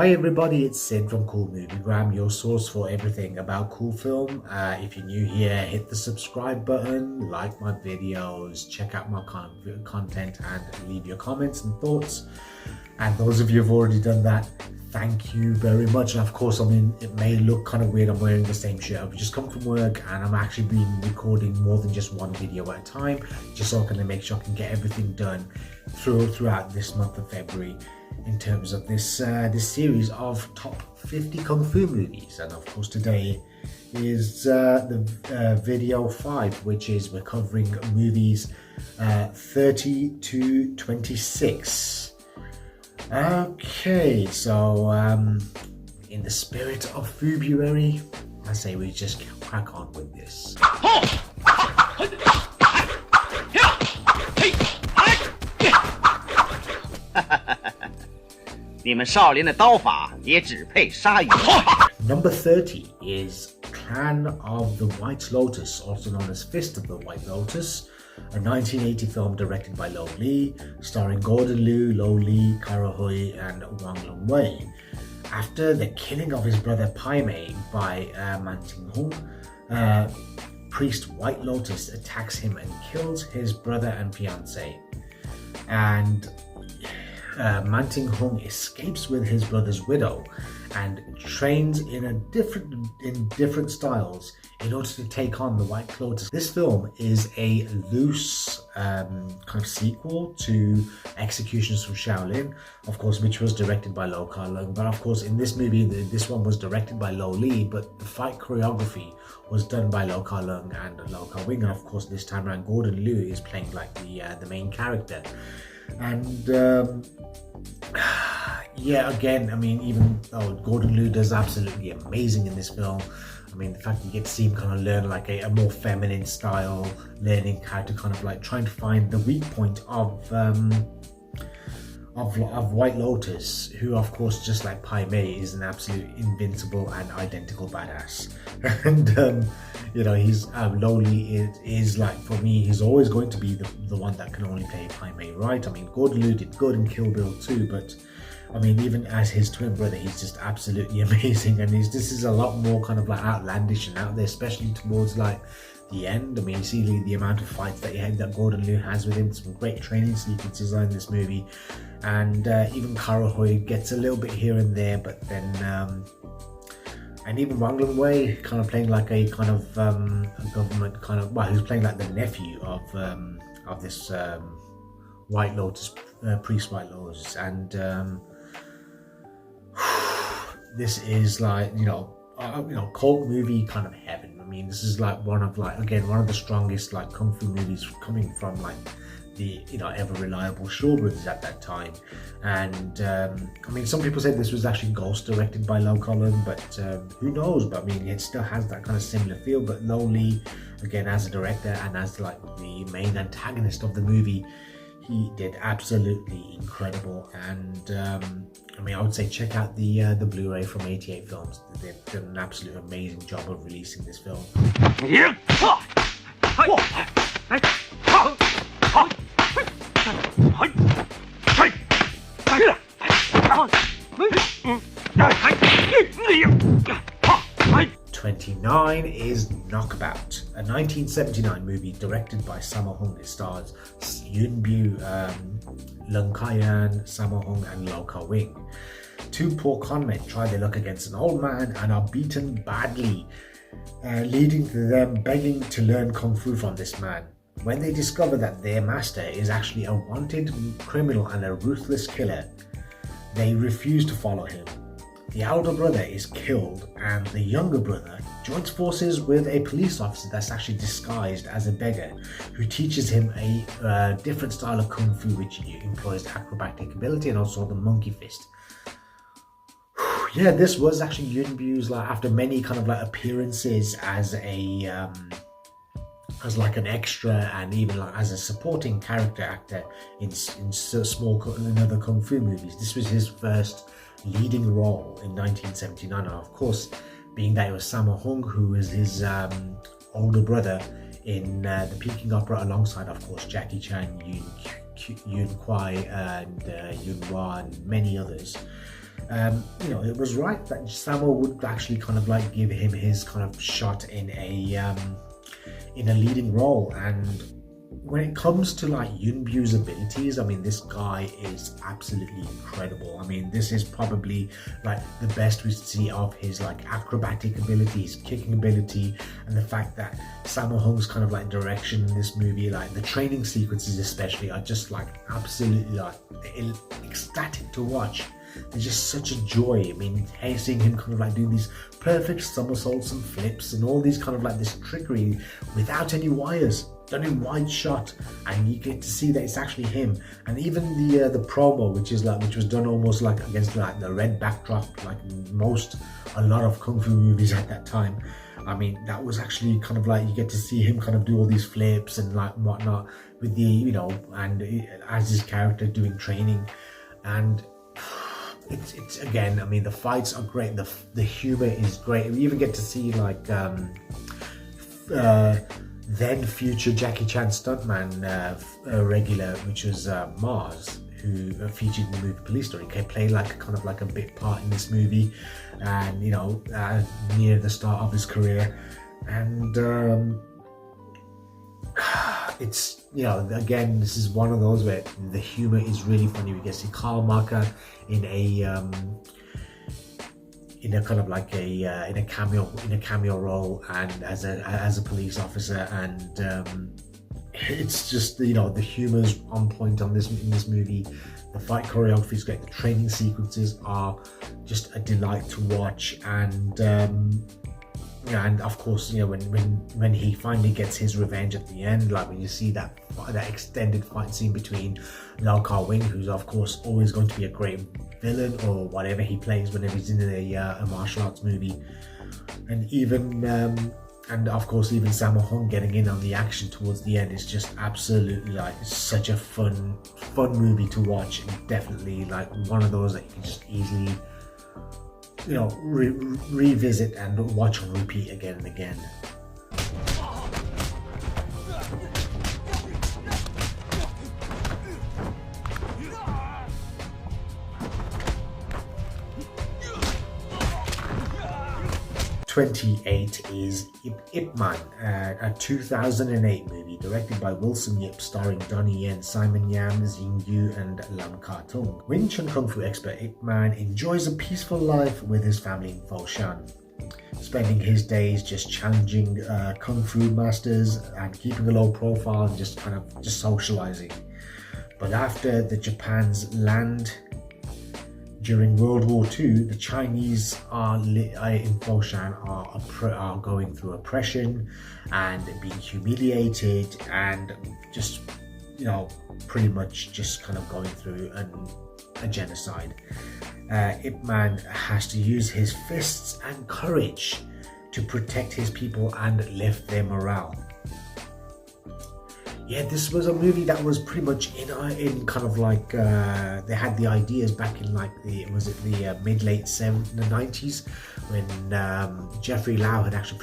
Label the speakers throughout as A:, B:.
A: Hi everybody, it's Sid from Cool Moviegram, your source for everything about cool film. If you're new here, hit the subscribe button, like my videos, check out my content and leave your comments and thoughts. And those of you who've already done that, thank you very much. And of course, I mean, it may look kind of weird, I'm wearing the same shirt. I've just come from work and I'm actually been recording more than just one video at a time, just so I can make sure I can get everything done throughout this month of February in terms of this series of top 50 Kung Fu movies. And of course today is the video 5, which is we're covering movies 30 to 26. Okay, so in the spirit of FU-BRUARY, I say we just crack on with this.
B: 你们少林的刀法也只配鲨鱼。
A: Number 30 is Clan of the White Lotus, also known as Fist of the White Lotus, a 1980 film directed by Lo Li, starring Gordon Liu, Lo Li, Kara Hui, and Wang Longwei. After the killing of his brother Pai Mei by Man Ting-hung, priest White Lotus attacks him and kills his brother and fiancé. And Man Ting-hung escapes with his brother's widow and trains in different styles in order to take on the White Lotus. This film is a loose kind of sequel to Executions from Shaolin, of course, which was directed by Lo Ka-leung. But of course, in this movie, this one was directed by Lo Li, but the fight choreography was done by Lo Ka-leung and Lo Ka-wing. And of course, this time around, Gordon Liu is playing like the main character. And yeah, again, I mean, even though Gordon Liu does absolutely amazing in this film, I mean, the fact you get to see him kind of learn like a more feminine style, learning how to kind of like trying to find the weak point of White Lotus, who of course, just like Pai Mei, is an absolute invincible and identical badass. And you know, he's Lo Li is like, for me, he's always going to be the one that can only play Pai Mei right. I mean, Gordon Liu did good in Kill Bill too, but I mean, even as his twin brother, he's just absolutely amazing. And this is a lot more kind of like outlandish and out there, especially towards like the end. I mean, you see the amount of fights that Gordon Liu has with him, some great training sequences in this movie. And even Kara Hui gets a little bit here and there, but then and even Wang Longwei kind of playing like a kind of a government kind of, well, who's playing like the nephew of this White Lotus, priest White Lotus. And this is like, you know, cult movie kind of heaven. I mean, this is like one of the strongest like kung fu movies coming from like the, you know, ever reliable Shaw brothers at that time. And I mean, some people said this was actually ghost directed by Lo Ka-leung, but who knows? But I mean, it still has that kind of similar feel. But Lo Li, again, as a director and as like the main antagonist of the movie, he did absolutely incredible. And I mean, I would say check out the Blu-ray from 88 Films. They've done an absolute amazing job of releasing this film. 29 is Knockabout, a 1979 movie directed by Sammo Hung. It stars Yuen Bu, Lung Kai-yan, Sammo Hung, and Lo Ka-wing. Two poor conmen try their luck against an old man and are beaten badly, leading to them begging to learn Kung Fu from this man. When they discover that their master is actually a wanted criminal and a ruthless killer, they refuse to follow him. The elder brother is killed and the younger brother joins forces with a police officer that's actually disguised as a beggar, who teaches him a different style of Kung Fu which employs acrobatic ability and also the monkey fist. Yeah, this was actually Yuen Bu's, like, after many kind of like appearances as a as like an extra and even like as a supporting character actor in other Kung Fu movies. This was his first leading role in 1979, and of course, being that it was Sammo Hung, who was his older brother in the Peking Opera, alongside, of course, Jackie Chan, Yun Kwai, and Yun Hua, and many others. it was right that Sammo would actually kind of like give him his kind of shot in a leading role. And when it comes to like Yunbyu's abilities, I mean, this guy is absolutely incredible. I mean, this is probably like the best we see of his like acrobatic abilities, kicking ability, and the fact that Sammo Hung's kind of like direction in this movie, like the training sequences especially, are just like absolutely like ecstatic to watch. They're just such a joy. I mean, seeing him kind of like doing these perfect somersaults and flips and all these kind of like this trickery without any wires, done in wide shot, and you get to see that it's actually him. And even the promo, which was done almost like against like the red backdrop, like a lot of kung fu movies at that time. I mean, that was actually kind of like, you get to see him kind of do all these flips and like whatnot with the, and as his character doing training. And it's again, I mean, the fights are great, the humor is great. We even get to see like then future Jackie Chan stuntman regular, which was Mars, who featured in the movie Police Story. He played like kind of like a bit part in this movie, and near the start of his career. And it's, again, this is one of those where the humor is really funny. We get to see Karl Marker in a kind of like in a cameo role, and as a police officer. And it's just, the humor's on point in this movie. The fight choreography is great. The training sequences are just a delight to watch. And and of course, when he finally gets his revenge at the end, like when you see that extended fight scene between Lau Kar-wing, who's of course always going to be a great villain or whatever he plays whenever he's in a martial arts movie, and even and of course even Sammo Hung getting in on the action towards the end is just absolutely like such a fun movie to watch, and definitely like one of those that you can just easily revisit and watch on repeat again and again. #28 is Ip Man, a 2008 movie directed by Wilson Yip, starring Donnie Yen, Simon Yam, Xing Yu, and Lam Ka-tung. Wing Chun Kung Fu expert Ip Man enjoys a peaceful life with his family in Foshan, spending his days just challenging Kung Fu masters and keeping a low profile and just socializing. But after the Japan's land during World War II, the Chinese in Foshan are going through oppression and being humiliated, and just pretty much just kind of going through a genocide. Ip Man has to use his fists and courage to protect his people and lift their morale. Yeah, this was a movie that was pretty much in kind of like they had the ideas back in like the mid-late 90s, when Jeffrey Lau had actually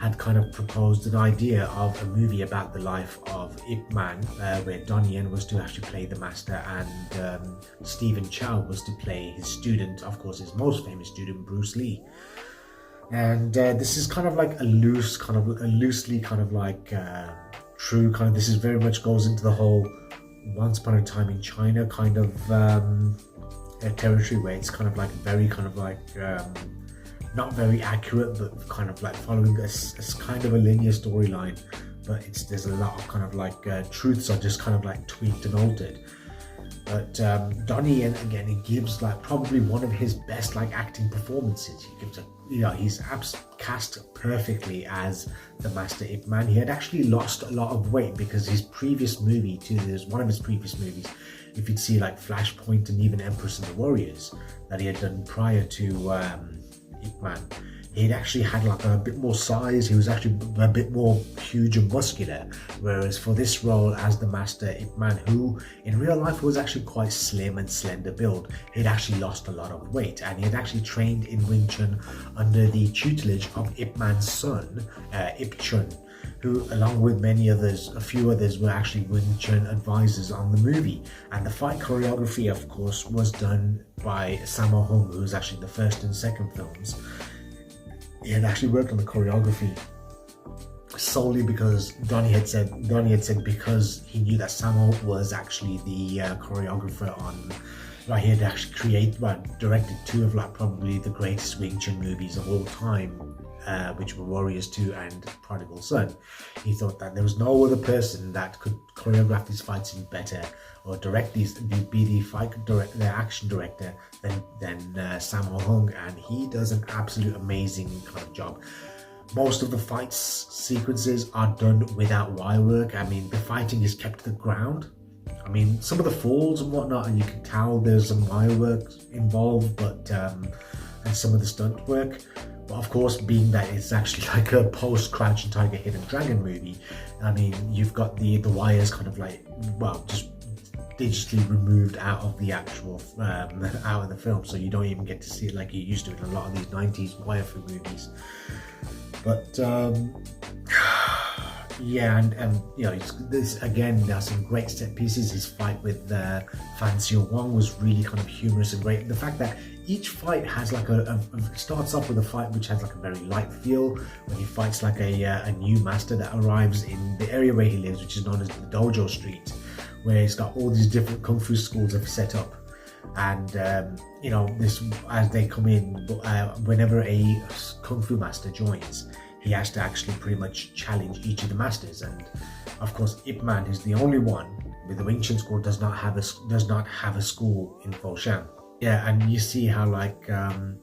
A: had kind of proposed an idea of a movie about the life of Ip Man, where Donnie Yen was to actually play the master, and Stephen Chow was to play his student, of course his most famous student, Bruce Lee. And this is kind of like a loosely kind of like true kind of, this is very much goes into the whole Once Upon a Time in China kind of territory, where it's kind of like very kind of like not very accurate, but kind of like following a kind of a linear storyline, but there's a lot of kind of like truths are just kind of like tweaked and altered. But Donnie Yen, again, he gives like probably one of his best like acting performances. He gives he's cast perfectly as the master Ip Man. He had actually lost a lot of weight because his previous movie one of his previous movies, if you'd see like Flashpoint and even Empress and the Warriors that he had done prior to Ip Man, He'd actually had like a bit more size. He was actually a bit more huge and muscular. Whereas for this role as the master, Ip Man, who in real life was actually quite slim and slender build, he'd actually lost a lot of weight, and he had actually trained in Wing Chun under the tutelage of Ip Man's son, Ip Chun, who, along with many others, a few others, were actually Wing Chun advisors on the movie. And the fight choreography, of course, was done by Sammo Hung, who was actually the first and second films. He had actually worked on the choreography solely because Donnie had said because he knew that Sammo was actually the choreographer on. He had actually directed two of probably the greatest Wing Chun movies of all time, which were Warriors 2 and Prodigal Son. He thought that there was no other person that could choreograph these fights in better or direct these, be the action director than Sammo Hung, and he does an absolute amazing kind of job. Most of the fight sequences are done without wire work. I mean, the fighting is kept to the ground. I mean, some of the falls and whatnot, and you can tell there's some wire work involved, but and some of the stunt work. But of course, being that it's actually like a post-Crouching Tiger, Hidden Dragon movie, I mean, you've got the wires kind of just digitally removed out of the actual out of the film, so you don't even get to see it like you used to in a lot of these 90s wire-free movies. But yeah, and you know, this again, there are some great set pieces. His fight with Fan Xiu Wang was really kind of humorous and great. The fact that each fight has like starts off with a fight which has like a very light feel when he fights like a new master that arrives in the area where he lives, which is known as the Dojo Street, where he's got all these different kung fu schools have set up. And you know, this, as they come in, whenever a kung fu master joins, he has to actually pretty much challenge each of the masters. And of course, Ip Man, who's the only one with the Wing Chun school, does not have a school in Foshan. Yeah, and you see how like Fan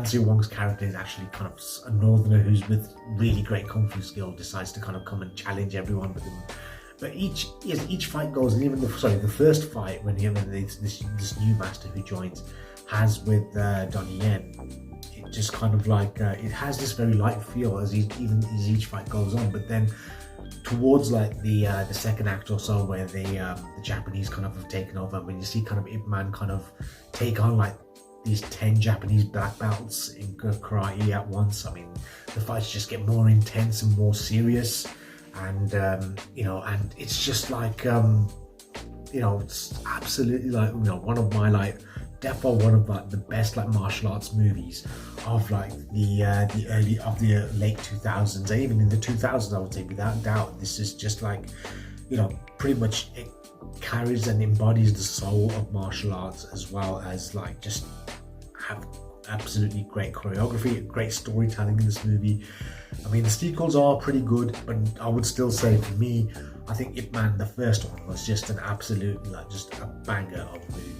A: Xiu Wang's character is actually kind of a northerner who's with really great kung fu skill, decides to kind of come and challenge everyone with him. But each fight goes, and even the first fight when this new master who joins has with Donnie Yen, it just kind of like it has this very light feel as each fight goes on. But then towards like the second act or so, where the Japanese kind of have taken over, when you see kind of Ip Man kind of take on like these 10 Japanese black belts in karate at once, I mean, the fights just get more intense and more serious. And you know, and it's just like you know, it's absolutely like, you know, one of my like definitely one of like the best like martial arts movies of like the late 2000s, even in the 2000s, I would say without doubt. This is just like, you know, pretty much it carries and embodies the soul of martial arts, as well as like just have absolutely great choreography, great storytelling in this movie. I mean, the sequels are pretty good, but I would still say, for me, I think Ip Man, the first one, was just an absolute, like, just a banger of a movie.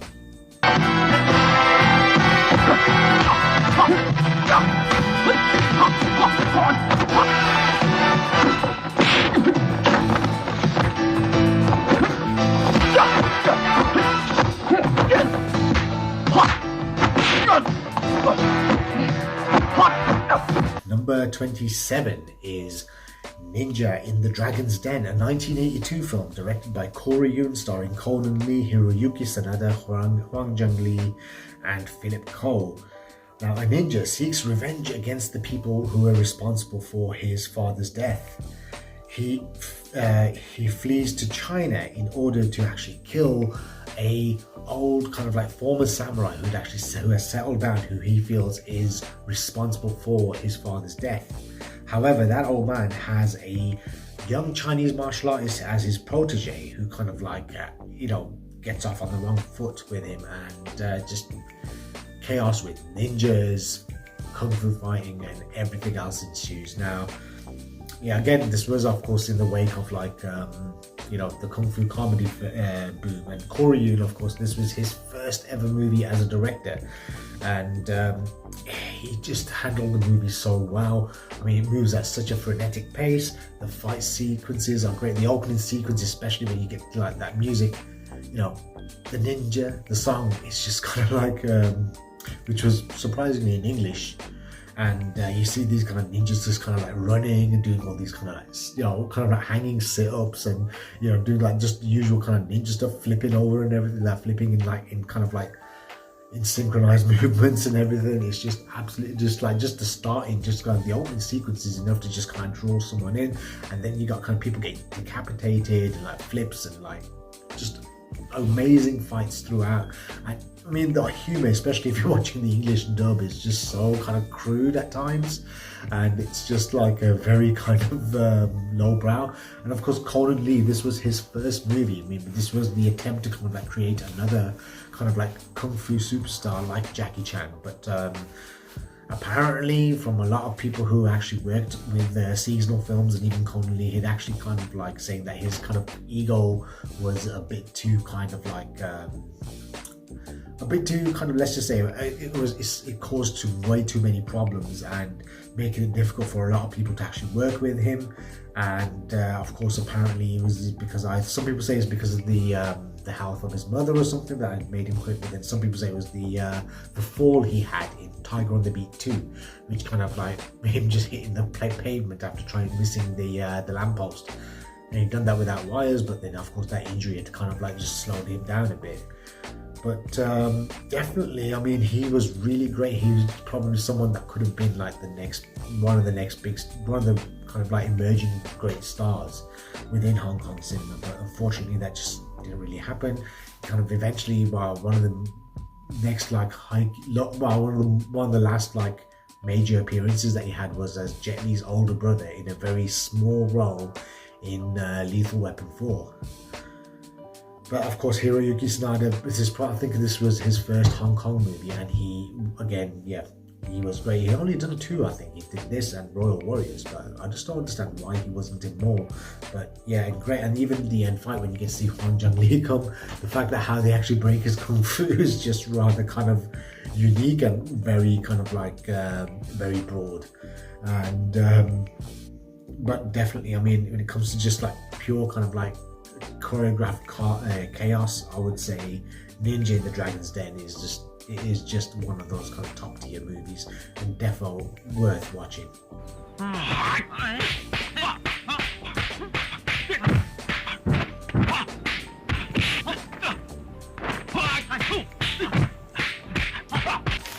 A: Number 27 is Ninja in the Dragon's Den, a 1982 film directed by Corey Yuen, starring Conan Lee, Hiroyuki Sanada, Huang Zhengli, and Philip Ko. Now, a ninja seeks revenge against the people who are responsible for his father's death. He flees to China in order to actually kill a old kind of like former samurai who has settled down, who he feels is responsible for his father's death. However, that old man has a young Chinese martial artist as his protege, who kind of like you know, gets off on the wrong foot with him, and just chaos with ninjas, kung fu fighting, and everything else ensues. Now, yeah, again, this was of course in the wake of like you know, the kung fu comedy boom, and Corey Yuen, of course, this was his first ever movie as a director, and he just handled the movie so well. I mean, it moves at such a frenetic pace. The fight sequences are great. The opening sequence, especially when you get like that music, you know, the ninja, the song, it's just kind of like which was surprisingly in English. and you see these kind of ninjas just kind of like running and doing all these kind of like, you know, kind of like hanging sit-ups, and, you know, doing like just the usual kind of ninja stuff, flipping over and everything, like flipping in like in kind of like in synchronized movements and everything. It's just absolutely just like just the starting, just kind of the opening sequence is enough to just kind of draw someone in, and then you got kind of people getting decapitated and like flips and like just amazing fights throughout. And I mean, the humor, especially if you're watching the English dub, is just so kind of crude at times, and it's just like a very kind of lowbrow. And of course, Conan Lee, this was his first movie. I mean, this was the attempt to kind of like create another kind of like kung fu superstar like Jackie Chan, but apparently from a lot of people who actually worked with seasonal films, and even Conan Lee, he'd actually kind of like saying that his kind of ego was a bit too kind of like let's just say it caused way too many problems and making it difficult for a lot of people to actually work with him. And of course, apparently it was because some people say it's because of the health of his mother or something that had made him quit, but then some people say it was the fall he had in Tiger on the Beat 2, which kind of like made him just hitting the pavement after missing the lamppost. And he'd done that without wires, but then of course that injury had kind of like just slowed him down a bit. But definitely, I mean, he was really great. He was probably someone that could have been like one of the kind of like emerging great stars within Hong Kong cinema. But unfortunately, that just didn't really happen. Kind of eventually, one of the last like major appearances that he had was as Jet Li's older brother in a very small role in Lethal Weapon 4. But of course, Hiroyuki Sanada, I think this was his first Hong Kong movie, and he was great. He only done 2, I think. He did this and Royal Warriors, but I just don't understand why he wasn't in more. But yeah, great. And even the end fight when you get to see Huang Zhongli come, the fact that how they actually break his kung fu is just rather kind of unique and very kind of like very broad. And but definitely, I mean, when it comes to just like pure kind of like choreographed chaos, I would say Ninja in the Dragon's Den is just one of those kind of top tier movies, and defo worth watching.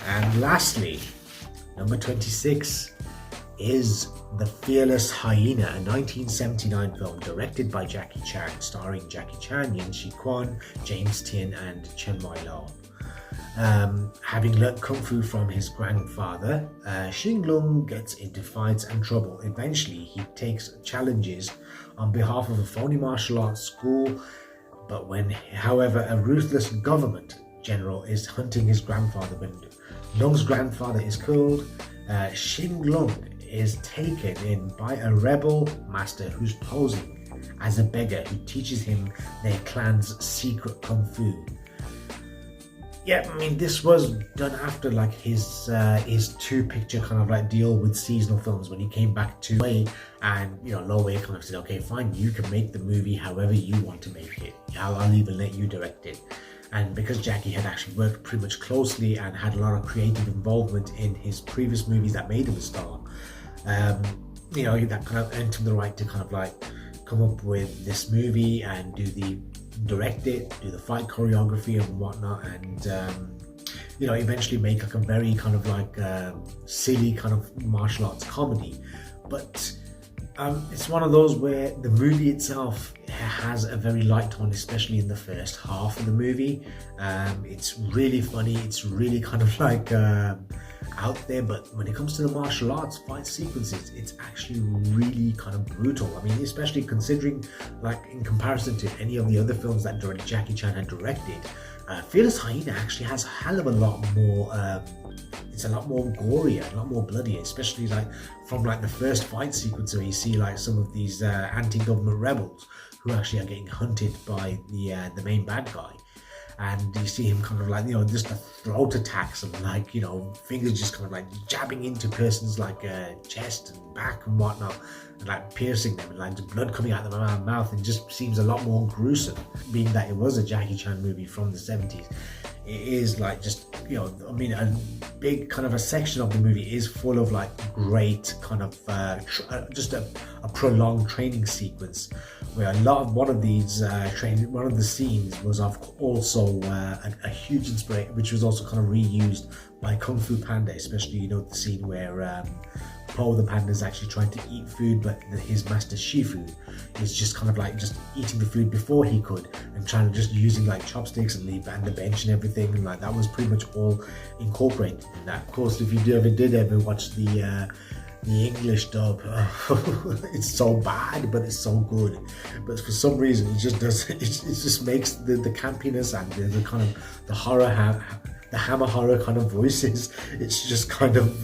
A: And lastly, number 26 is The Fearless Hyena, a 1979 film directed by Jackie Chan, starring Jackie Chan, Yin Shi Quan, James Tien, and Chen Wai Lo. Having learnt kung fu from his grandfather, Xing Lung gets into fights and trouble. Eventually, he takes challenges on behalf of a phony martial arts school, but however, a ruthless government general is hunting his grandfather, when Lung's grandfather is killed, Xing Lung is taken in by a rebel master who's posing as a beggar who teaches him their clan's secret kung fu. Yeah, I mean, this was done after like his 2-picture kind of like deal with seasonal films, when he came back to Wei, and Lo Wei kind of said, okay, fine, you can make the movie however you want to make it. I'll even let you direct it. And because Jackie had actually worked pretty much closely and had a lot of creative involvement in his previous movies that made him a star, that kind of earned him the right to kind of like come up with this movie and direct it, do the fight choreography and whatnot, and eventually make like a very kind of like silly kind of martial arts comedy. But it's one of those where the movie itself has a very light tone, especially in the first half of the movie. It's really funny, it's really kind of like out there, but when it comes to the martial arts fight sequences, it's actually really kind of brutal. I mean, especially considering, like, in comparison to any of the other films that Jackie Chan had directed, Fearless Hyena actually has a hell of a lot more, it's a lot more gorier, a lot more bloody, especially like from like the first fight sequence where you see like some of these anti-government rebels who actually are getting hunted by the main bad guy. And you see him kind of like, just the throat attacks and like, fingers just kind of like jabbing into persons like chest and back and whatnot, and like piercing them, and like the blood coming out of their mouth, and just seems a lot more gruesome, being that it was a Jackie Chan movie from the 70s. it is like just, you know, I mean, a big kind of a section of the movie is full of like great kind of just a prolonged training sequence, where one of the scenes was also a huge inspiration, which was also kind of reused by Kung Fu Panda, especially, you know, the scene where Po the panda is actually trying to eat food, but his master Shifu is just kind of like just eating the food before he could, and trying to just using like chopsticks and the bench and everything, and like that was pretty much all incorporated in that. Of course, if you did ever watch the English dub, it's so bad, but it's so good. But for some reason, it just makes the campiness and the kind of the horror, the hammer horror kind of voices. It's just kind of,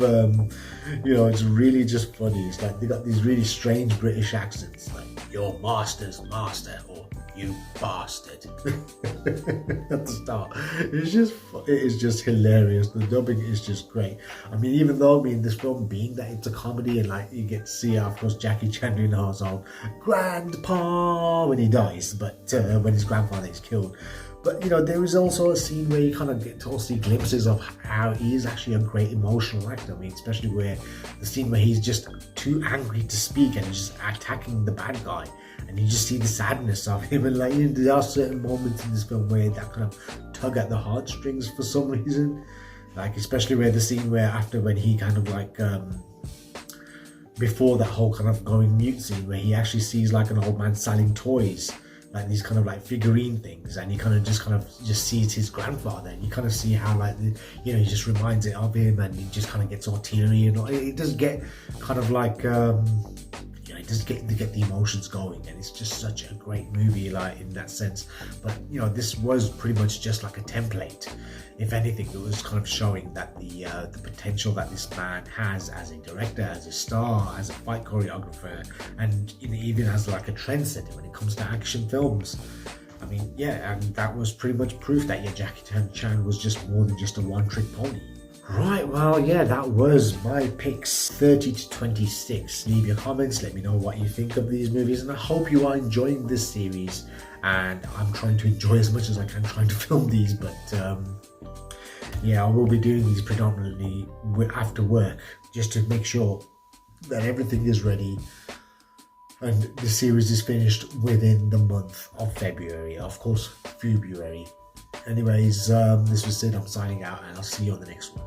A: you know, it's really just funny. It's like they got these really strange British accents, like your master's master, or you bastard at the start. It is just hilarious. The dubbing is just great. I mean, even though, I mean, this film being that it's a comedy, and like you get to see, of course, Jackie Chan doing his own grandpa when he dies, but when his grandfather is killed. But, you know, there is also a scene where you kind of get to see glimpses of how he is actually a great emotional actor. I mean, especially where the scene where he's just too angry to speak and he's just attacking the bad guy, and you just see the sadness of him. And like, you know, there are certain moments in this film where that kind of tug at the heartstrings for some reason. Like, especially where the scene where when he kind of like, before that whole kind of going mute scene, where he actually sees like an old man selling toys, like these kind of like figurine things, and he kind of just sees his grandfather, and you kind of see how, like, you know, he just reminds it of him, and he just kind of gets all teary, and it does get kind of like, you know, it does get the emotions going, and it's just such a great movie, like, in that sense. But, you know, this was pretty much just like a template. If anything, it was kind of showing that the potential that this man has as a director, as a star, as a fight choreographer, and, you know, even as like a trendsetter when it comes to action films. I mean, yeah, and that was pretty much proof that, yeah, Jackie Chan was just more than just a one-trick pony. Right, well, yeah, that was my picks, 30 to 26. Leave your comments, let me know what you think of these movies, and I hope you are enjoying this series. And I'm trying to enjoy as much as I can trying to film these, but yeah, I will be doing these predominantly after work, just to make sure that everything is ready and the series is finished within the month of February, of course, FU-BRUARY. Anyways, this was Sid, I'm signing out, and I'll see you on the next one.